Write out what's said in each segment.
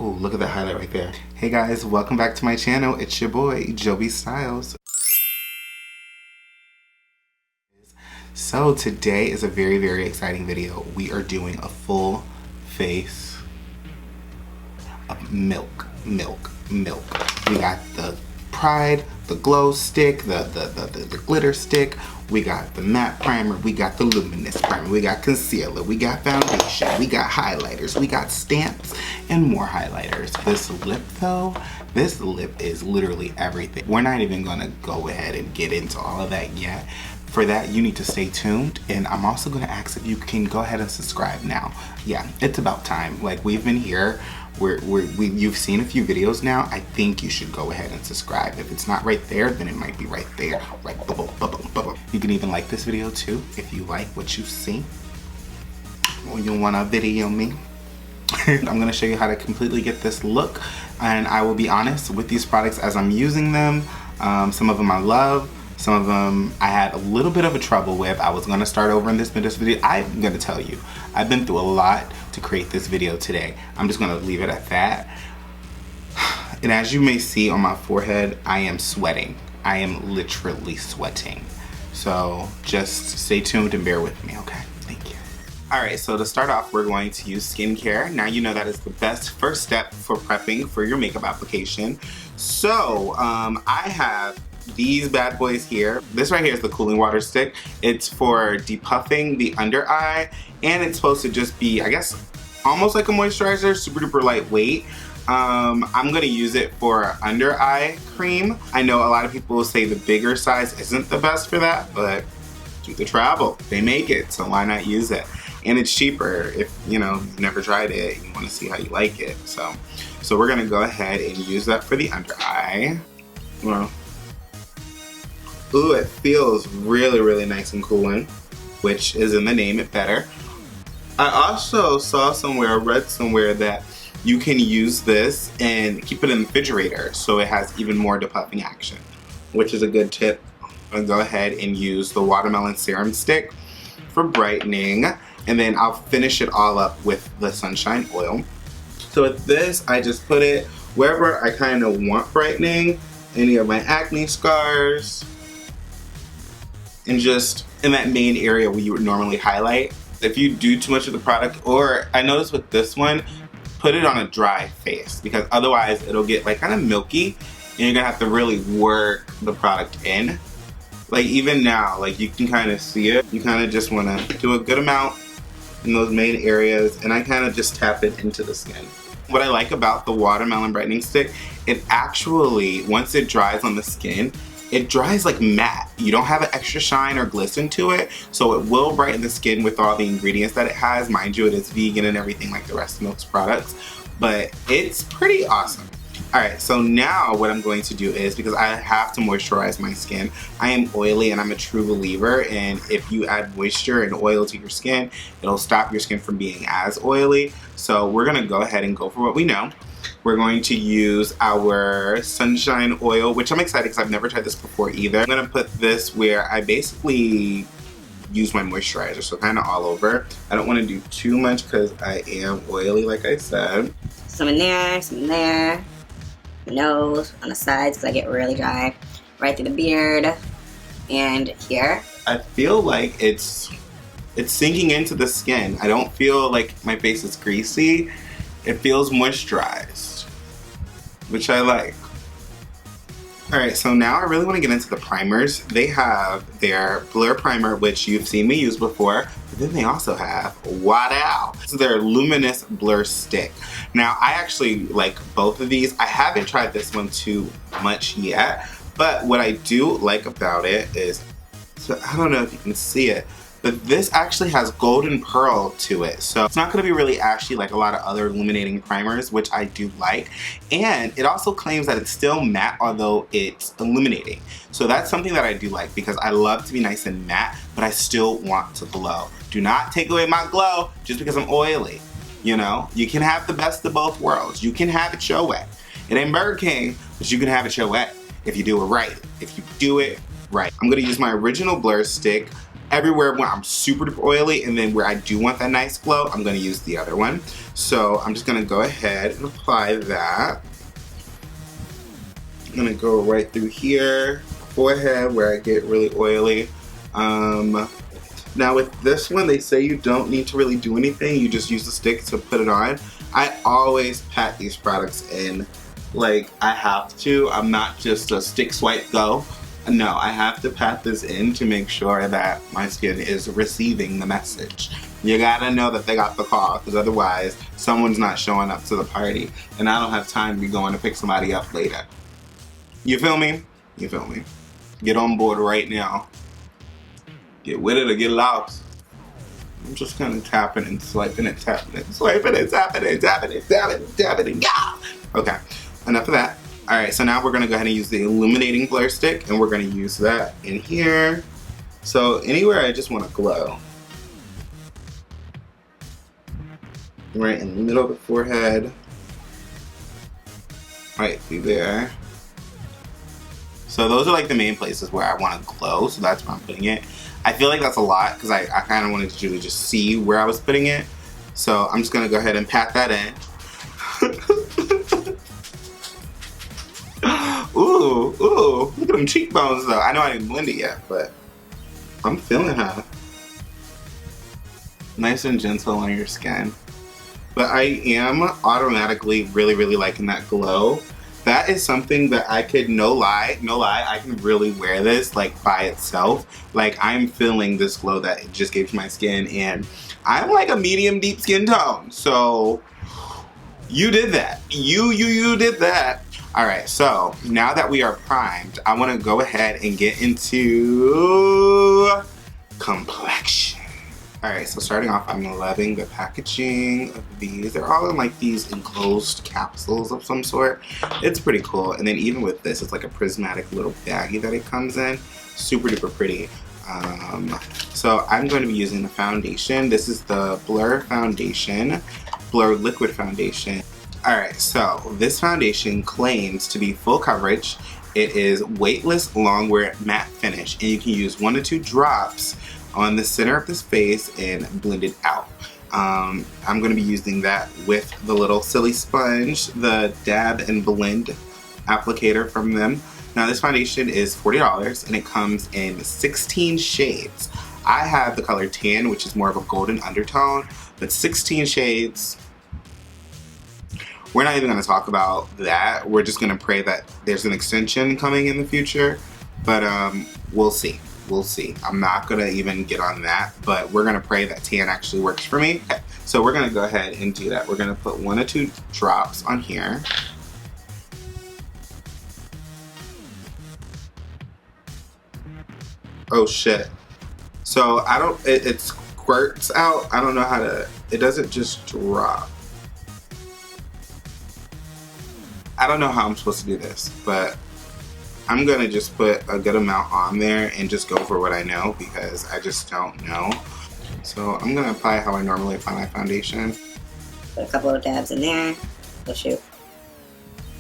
Ooh, look at that highlight right there. Hey guys, welcome back to my channel. It's your boy, Joby Styles. So today is a very, very exciting video. We are doing a full face of milk. We got the Pride, the glow stick, the glitter stick. We got the matte primer, we got the luminous primer, we got concealer, we got foundation, we got highlighters, we got stamps, and more highlighters. This lip though, this lip is literally everything. We're not even gonna go ahead and get into all of that yet. For that, you need to stay tuned, and I'm also gonna ask if you can go ahead and subscribe now. Yeah, it's about time. Like, we've been here, you've seen a few videos now. I think you should go ahead and subscribe. If it's not right there, then it might be right there. Right, bubble. You can even like this video too, if you like what you see. Or you wanna video me. I'm gonna show you how to completely get this look, and I will be honest with these products as I'm using them. Some of them I love. Some of them I had a little bit of a trouble with. I was gonna start over in this video. I'm gonna tell you, I've been through a lot to create this video today. I'm just gonna leave it at that. And as you may see on my forehead, I am sweating. I am literally sweating. So just stay tuned and bear with me, okay? Thank you. All right, so to start off, we're going to use skincare. Now you know that is the best first step for prepping for your makeup application. So I have these bad boys here. This right here is the cooling water stick. It's for depuffing the under eye, and it's supposed to just be, I guess, almost like a moisturizer, super duper lightweight. I'm gonna use it for under eye cream. I know a lot of people will say the bigger size isn't the best for that, but do the travel. They make it, so why not use it? And it's cheaper if, you know, you've never tried it, you wanna see how you like it. So we're gonna go ahead and use that for the under eye. Well, ooh, it feels really, really nice and cooling, which is in the name, it better. I also saw somewhere, read somewhere that you can use this and keep it in the refrigerator so it has even more depuffing action, which is a good tip. I'll go ahead and use the watermelon serum stick for brightening, and then I'll finish it all up with the sunshine oil. So with this, I just put it wherever I kind of want brightening, any of my acne scars, and just in that main area where you would normally highlight. If you do too much of the product, or I noticed with this one, put it on a dry face, because otherwise it'll get like kind of milky and you're gonna have to really work the product in. Like even now, like you can kind of see it. You kind of just wanna do a good amount in those main areas, and I kind of just tap it into the skin. What I like about the watermelon brightening stick, it actually, once it dries on the skin, it dries like matte. You don't have an extra shine or glisten to it, so it will brighten the skin with all the ingredients that it has. Mind you, it is vegan and everything like the rest of Milk's products, but it's pretty awesome. All right, so now what I'm going to do is, because I have to moisturize my skin, I am oily and I'm a true believer, and if you add moisture and oil to your skin, it'll stop your skin from being as oily. So we're gonna go ahead and go for what we know. We're going to use our sunshine oil, which I'm excited because I've never tried this before either. I'm gonna put this where I basically use my moisturizer, so kind of all over. I don't want to do too much because I am oily, like I said. Some in there, nose, on the sides because I get really dry, right through the beard, and here. I feel like it's sinking into the skin. I don't feel like my face is greasy. It feels moisturized, which I like. All right, so now I really want to get into the primers. They have their Blur Primer, which you've seen me use before, but then they also have, wow, this is their Luminous Blur Stick. Now, I actually like both of these. I haven't tried this one too much yet, but what I do like about it is, so I don't know if you can see it, but this actually has golden pearl to it. So it's not gonna be really ashy like a lot of other illuminating primers, which I do like. And it also claims that it's still matte, although it's illuminating. So that's something that I do like, because I love to be nice and matte, but I still want to glow. Do not take away my glow just because I'm oily. You know, you can have the best of both worlds. You can have it your way. It ain't Burger King, but you can have it your way if you do it right. If you do it right. I'm gonna use my original blur stick everywhere where I'm super duper oily, and then where I do want that nice glow, I'm gonna use the other one. So I'm just gonna go ahead and apply that. I'm gonna go right through here, forehead where I get really oily. Now with this one, they say you don't need to really do anything. You just use the stick to put it on. I always pat these products in. Like, I have to. I'm not just a stick swipe go. No, I have to pat this in to make sure that my skin is receiving the message. You gotta know that they got the call, because otherwise someone's not showing up to the party and I don't have time to be going to pick somebody up later. You feel me? You feel me? Get on board right now. Get with it or get lost. I'm just kind of tapping and swiping it, tapping it, swiping it, tapping it, tapping it, tapping it, tapping it, yeah! Okay, enough of that. Alright, so now we're going to go ahead and use the illuminating blur stick, and we're going to use that in here. So anywhere I just want to glow. Right in the middle of the forehead. Right through there. So those are like the main places where I want to glow, so that's where I'm putting it. I feel like that's a lot because I kind of wanted you to just see where I was putting it. So I'm just going to go ahead and pat that in. Ooh, ooh, look at them cheekbones though. I know I didn't blend it yet, but I'm feeling her. Nice and gentle on your skin. But I am automatically really liking that glow. That is something that I could, no lie, I can really wear this like by itself. Like, I'm feeling this glow that it just gave to my skin, and I'm like a medium deep skin tone. So you did that. You did that. All right, so now that we are primed, I want to go ahead and get into complexion. All right, so starting off, I'm loving the packaging of these. They're all in like these enclosed capsules of some sort. It's pretty cool. And then even with this, it's like a prismatic little baggie that it comes in. Super duper pretty. So I'm going to be using the foundation. This is the Blur Foundation, Blur Liquid Foundation. Alright, so this foundation claims to be full coverage. It is weightless, long-wear matte finish, and you can use 1 to 2 drops on the center of this face and blend it out. I'm going to be using that with the little silly sponge, the dab and blend applicator from them. Now this foundation is $40 and it comes in 16 shades. I have the color tan, which is more of a golden undertone, but 16 shades. We're not even going to talk about that. We're just going to pray that there's an extension coming in the future, but we'll see. We'll see. I'm not going to even get on that, but we're going to pray that tan actually works for me. Okay. So we're going to go ahead and do that. We're going to put 1 or 2 drops on here. Oh shit. So I don't, it squirts out. I don't know how to, it doesn't just drop. I don't know how I'm supposed to do this, but I'm gonna just put a good amount on there and just go for what I know because I just don't know. So I'm gonna apply how I normally apply my foundation. Put a couple of dabs in there. Oh shoot.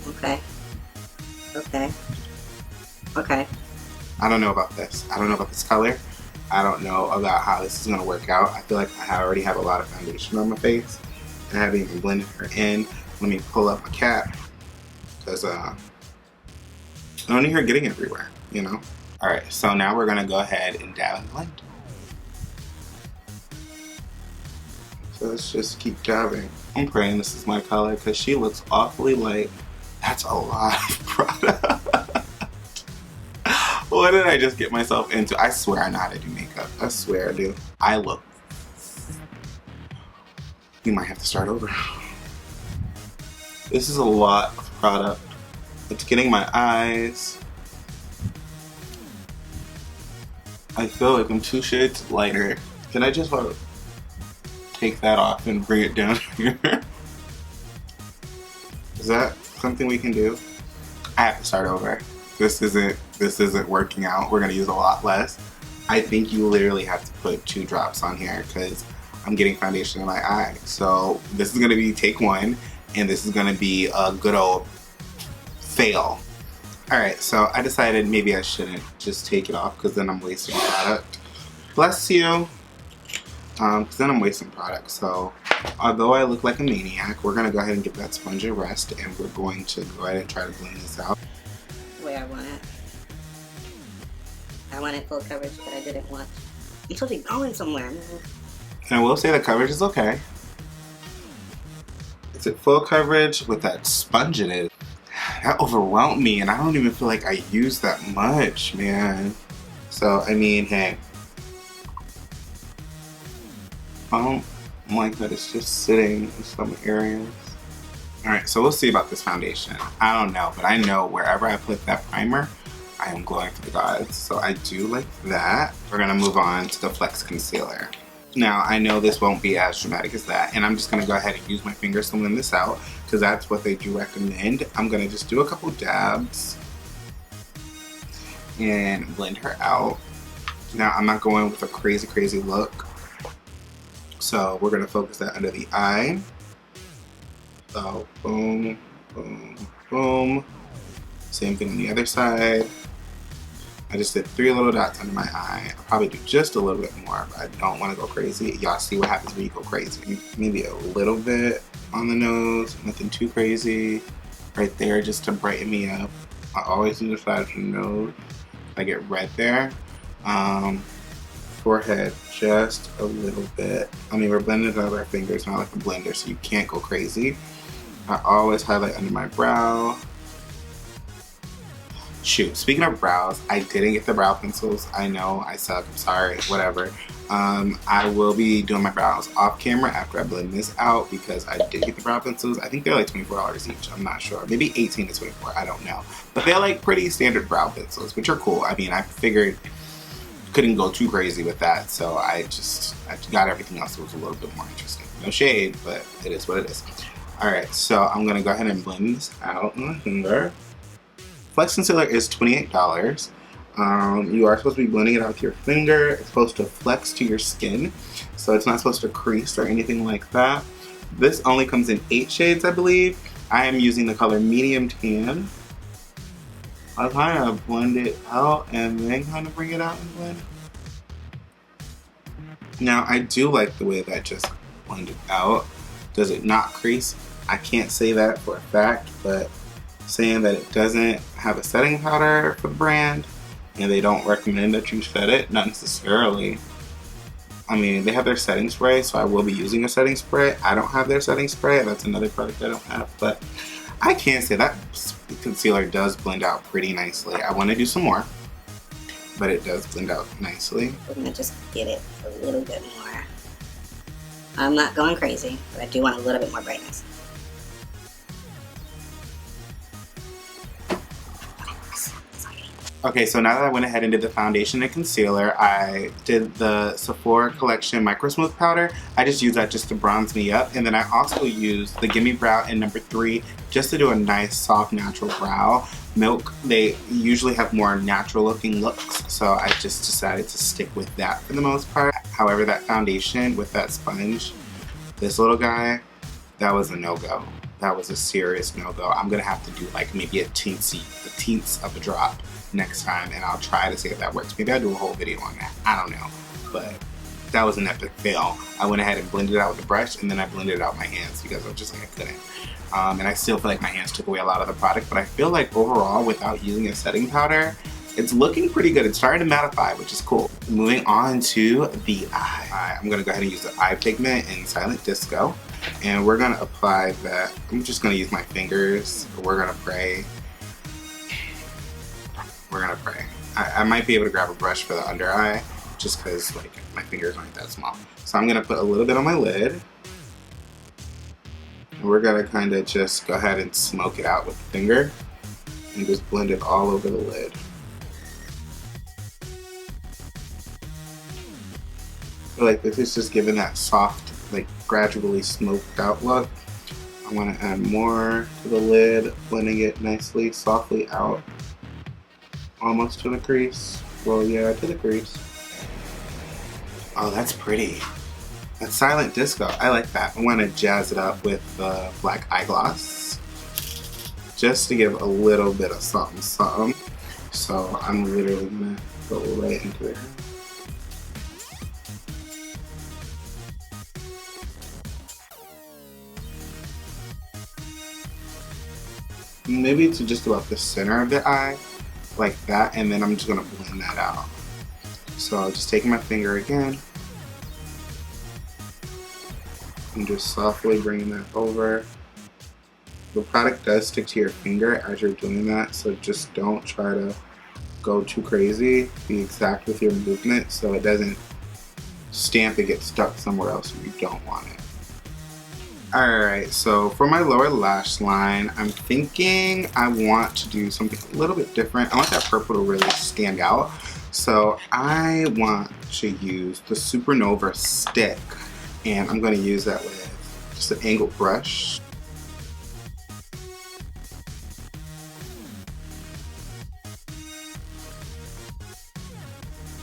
Okay. Okay. Okay. I don't know about this. I don't know about this color. I don't know about how this is gonna work out. I feel like I already have a lot of foundation on my face. I haven't even blended her in. Let me pull up my cap. Because I don't need her getting everywhere, you know? Alright, so now we're gonna go ahead and dab and blend. So let's just keep dabbing. I'm praying this is my color because she looks awfully light. That's a lot of product. What did I just get myself into? I swear I know how to do makeup. I swear I do. I look. You might have to start over. This is a lot of product. It's getting my eyes. I feel like I'm 2 shades lighter. Can I just take that off and bring it down here? Is that something we can do? I have to start over. This isn't working out. We're gonna use a lot less. I think you literally have to put 2 drops on here because I'm getting foundation in my eye. So this is gonna be take 1. And this is gonna be a good old fail. Alright, so I decided maybe I shouldn't just take it off because then I'm wasting product. Bless you. Because then I'm wasting product. So although I look like a maniac, we're going to go ahead and give that sponge a rest, and we're going to go ahead and try to blend this out the way I want it. I wanted full coverage, but I didn't want. I'm supposed to be going somewhere. And I will say the coverage is okay. It's at full coverage with that sponge in it. That overwhelmed me, and I don't even feel like I used that much, man. So, I mean, hey. I don't like that it's just sitting in some areas. Alright, so we'll see about this foundation. I don't know, but I know wherever I put that primer, I am glowing for the gods. So I do like that. We're going to move on to the Flex Concealer. Now, I know this won't be as dramatic as that, and I'm just going to go ahead and use my fingers to blend this out, because that's what they do recommend. I'm going to just do a couple dabs and blend her out. Now, I'm not going with a crazy, crazy look. So we're going to focus that under the eye. So boom, boom, boom. Same thing on the other side. I just did 3 little dots under my eye. I'll probably do just a little bit more, but I don't want to go crazy. Y'all see what happens when you go crazy. Maybe a little bit on the nose, nothing too crazy. Right there just to brighten me up. I always do the side of the nose. I get red there. Forehead just a little bit. I mean, we're blending it out with our fingers, not like a blender, so you can't go crazy. I always highlight under my brow. Shoot, speaking of brows, I didn't get the brow pencils. I know, I suck, I'm sorry, whatever. I will be doing my brows off camera after I blend this out, because I did get the brow pencils. I think they're like $24 each, I'm not sure. Maybe 18 to 24, I don't know. But they're like pretty standard brow pencils, which are cool. I mean, I figured couldn't go too crazy with that, so I got everything else that was a little bit more interesting. No shade, but it is what it is. Alright, so I'm gonna go ahead and blend this out on my finger. Flex Concealer is $28. You are supposed to be blending it out with your finger. It's supposed to flex to your skin, so it's not supposed to crease or anything like that. This only comes in 8 shades, I believe. I am using the color Medium Tan. I'll kind of blend it out and then kind of bring it out and blend. Now, I do like the way that just blended out. Does it not crease? I can't say that for a fact, but saying that it doesn't have a setting powder for the brand and they don't recommend that you set it, not necessarily. I mean, they have their setting spray, so I will be using a setting spray. I don't have their setting spray. That's another product I don't have, but I can say that concealer does blend out pretty nicely. I want to do some more, but it does blend out nicely. We're gonna just get it a little bit more. I'm not going crazy, but I do want a little bit more brightness. Okay, so now that I went ahead and did the foundation and concealer, I did the Sephora Collection Micro Smooth Powder. I just used that just to bronze me up. And then I also used the Gimme Brow in number 3 just to do a nice, soft, natural brow. Milk, they usually have more natural looking looks, so I just decided to stick with that for the most part. However, that foundation with that sponge, this little guy, that was a no-go. That was a serious no-go. I'm gonna have to do like maybe a teensy of a drop next time, and I'll try to see if that works. Maybe I'll do a whole video on that. I don't know, but that was an epic fail. I went ahead and blended it out with the brush, and then I blended it out with my hands because I was just like, I couldn't. And I still feel like my hands took away a lot of the product, but I feel like overall, without using a setting powder, it's looking pretty good. It's starting to mattify, which is cool. Moving on to the eye. I'm gonna go ahead and use the eye pigment in Silent Disco, and we're gonna apply that. I'm just gonna use my fingers. We're gonna pray. We're gonna pray. I might be able to grab a brush for the under eye, just because like my fingers aren't that small. So I'm gonna put a little bit on my lid. And we're gonna kind of just go ahead and smoke it out with the finger and just blend it all over the lid. I feel like this is just giving that soft, like gradually smoked out look. I want to add more to the lid, blending it nicely, softly out. Almost to the crease. Well, yeah, to the crease. Oh, that's pretty. That's Silent Disco. I like that. I want to jazz it up with the black eye gloss, just to give a little bit of something, something. So I'm literally gonna go right into there. maybe to just about the center of the eye, like that, and then I'm just gonna blend that out. So I'll just take my finger again and just softly bringing that over. The product does stick to your finger as you're doing that, so just don't try to go too crazy. Be exact with your movement so it doesn't stamp and get stuck somewhere else and you don't want it. Alright, so for my lower lash line, I'm thinking I want to do something a little bit different. I want that purple to really stand out. So I want to use the Supernova stick, and I'm going to use that with just an angled brush.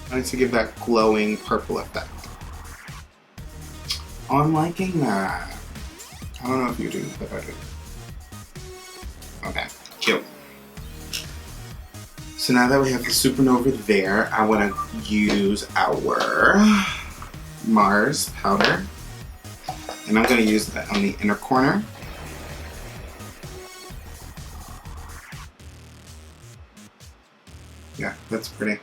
I need to give that glowing purple effect. Oh, I'm liking that. I don't know if you do, but I do. Okay, cute. So now that we have the Supernova there, I want to use our Mars powder. And I'm going to use that on the inner corner. Yeah, that's pretty.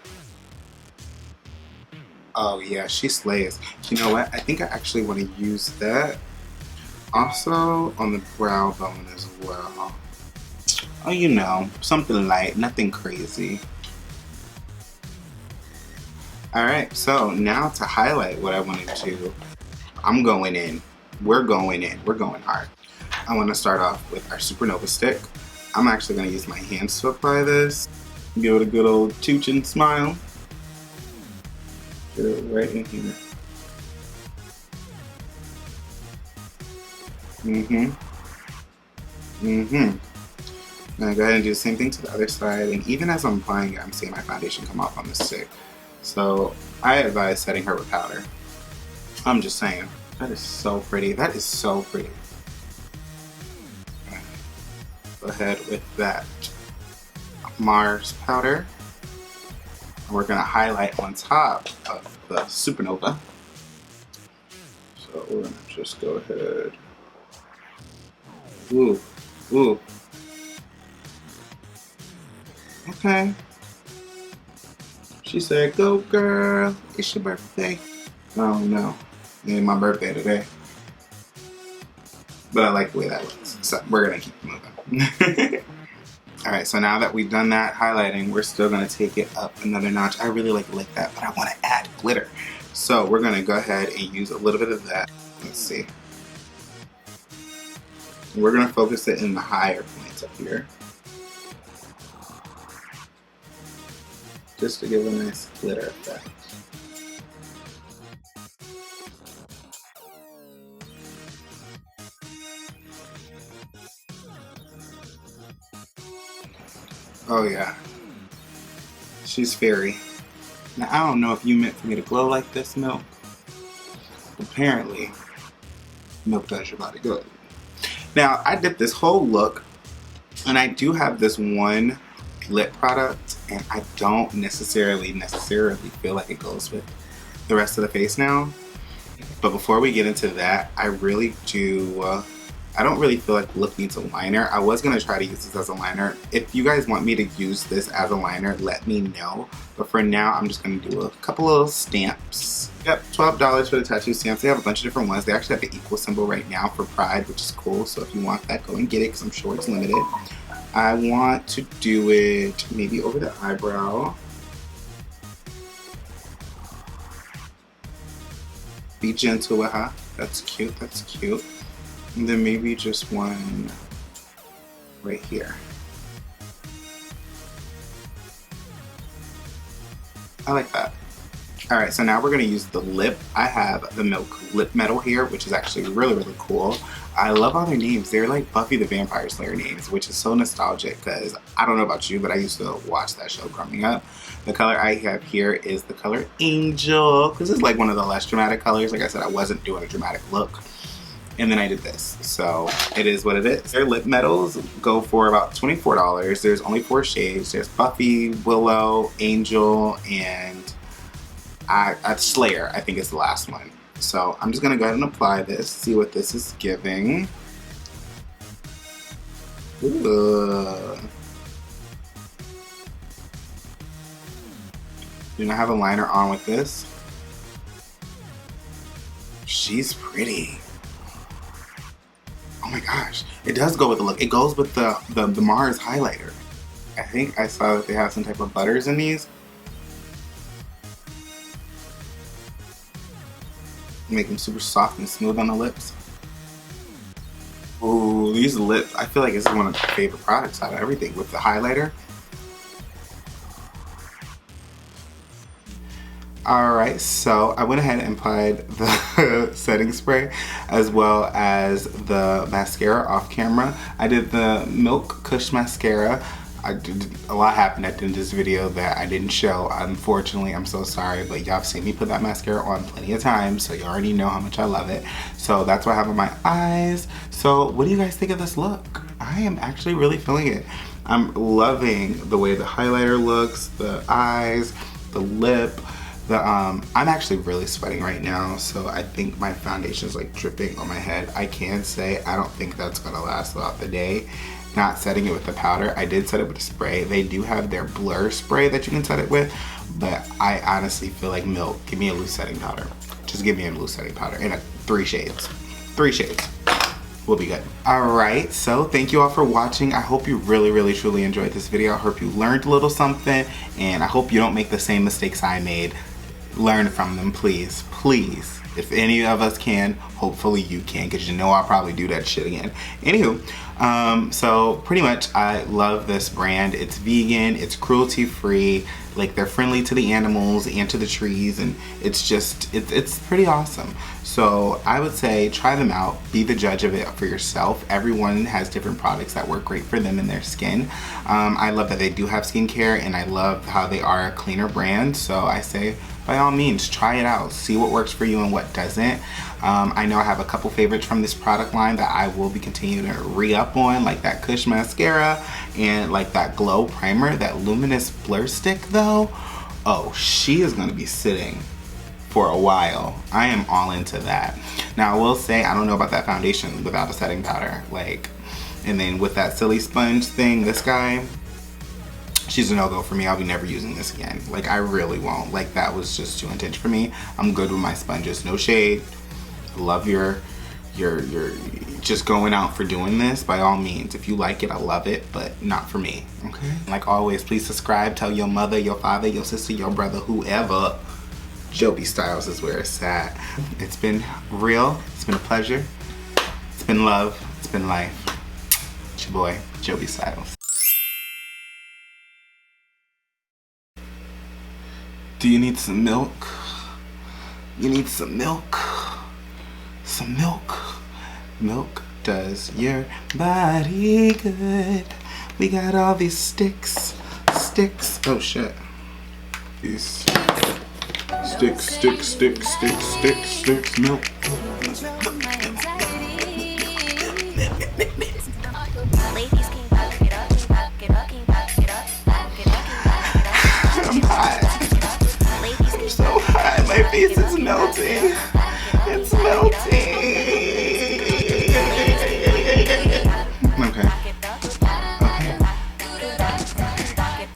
Oh yeah, she slays. You know what? I think I actually want to use that also on the brow bone as well. Oh, you know, something light, nothing crazy. Alright, so now to highlight what I want to do, I'm going in. We're going in. We're going hard. I want to start off with our Supernova stick. I'm actually going to use my hands to apply this. Give it a good old toochin' smile. Get it right in here. Now go ahead and do the same thing to the other side, and even as I'm applying it, I'm seeing my foundation come off on the stick. So I advise setting her with powder. I'm just saying. That is so pretty. That is so pretty. Go ahead with that Mars powder. And we're going to highlight on top of the Supernova. So we're going to just go ahead. Ooh, ooh. Okay. She said, go girl, it's your birthday. Oh no, it ain't my birthday today. But I like the way that looks, so we're going to keep moving. Alright, so now that we've done that highlighting, we're still going to take it up another notch. I really like that, but I want to add glitter. So we're going to go ahead and use a little bit of that. Let's see. We're going to focus it in the higher points up here. Just to give a nice glitter effect. Oh yeah, she's fairy. Now I don't know if you meant for me to glow like this, Milk. Apparently, Milk does your body good. Now I did this whole look, and I do have this one lip product, and I don't necessarily feel like it goes with the rest of the face now. But before we get into that, I really do. I don't really feel like the look needs a liner. I was going to try to use this as a liner. If you guys want me to use this as a liner, let me know. But for now, I'm just going to do a couple little stamps. Yep, $12 for the tattoo stamps. They have a bunch of different ones. They actually have the equal symbol right now for Pride, which is cool. So if you want that, go and get it because I'm sure it's limited. I want to do it maybe over the eyebrow. Be gentle with her. That's cute, that's cute. And then maybe just one right here. I like that. Alright, so now we're going to use the lip. I have the Milk Lip Metal here, which is actually really, really cool. I love all their names. They're like Buffy the Vampire Slayer names, which is so nostalgic because I don't know about you, but I used to watch that show growing up. The color I have here is the color Angel, because it's like one of the less dramatic colors. Like I said, I wasn't doing a dramatic look. And then I did this. So it is what it is. Their lip metals go for about $24. There's only 4 shades. There's Buffy, Willow, Angel, and Slayer, I think is the last one. So I'm just going to go ahead and apply this, see what this is giving. Ooh. You know, I have a liner on with this. She's pretty. Oh my gosh. It does go with the look. It goes with the Mars highlighter. I think I saw that they have some type of butters in these. Make them super soft and smooth on the lips. Ooh, these lips. I feel like this is one of my favorite products out of everything with the highlighter. Alright, so I went ahead and applied the setting spray as well as the mascara off camera. I did the Milk Kush mascara. A lot happened at the end of this video that I didn't show. Unfortunately, I'm so sorry, but y'all have seen me put that mascara on plenty of times, so you already know how much I love it. So that's what I have on my eyes. So what do you guys think of this look? I am actually really feeling it. I'm loving the way the highlighter looks, the eyes, the lip. I'm actually really sweating right now, so I think my foundation is like dripping on my head. I can say I don't think that's gonna last throughout the day. Not setting it with the powder. I did set it with a spray. They do have their blur spray that you can set it with, but I honestly feel like Milk, give me a loose setting powder. Just give me a loose setting powder in 3 shades. 3 shades. We'll be good. Alright, so thank you all for watching. I hope you really truly enjoyed this video. I hope you learned a little something, and I hope you don't make the same mistakes I made. Learn from them, please. Please. If any of us can, hopefully you can, because you know I'll probably do that shit again. Anywho, so pretty much I love this brand. It's vegan, it's cruelty-free, like they're friendly to the animals and to the trees, and it's just, it's pretty awesome. So I would say try them out, be the judge of it for yourself. Everyone has different products that work great for them and their skin. I love that they do have skincare, and I love how they are a cleaner brand, so I say by all means try it out, see what works for you and what doesn't. I know I have a couple favorites from this product line that I will be continuing to re-up on, like that Kush mascara and like that glow primer. That Luminous Blur stick though, oh, she is going to be sitting for a while. I am all into that. Now I will say I don't know about that foundation without a setting powder, like, and then with that silly sponge thing, this guy, she's a no-go for me. I'll be never using this again. Like, I really won't. Like, that was just too intense for me. I'm good with my sponges. No shade. Love your just going out for doing this. By all means, if you like it, I love it, but not for me, okay? Like always, please subscribe. Tell your mother, your father, your sister, your brother, whoever. Joby Styles is where it's at. It's been real. It's been a pleasure. It's been love. It's been life. It's your boy, Joby Styles. Do you need some milk? You need some milk? Some milk. Milk does your body good. We got all these sticks. Oh shit. These sticks, milk.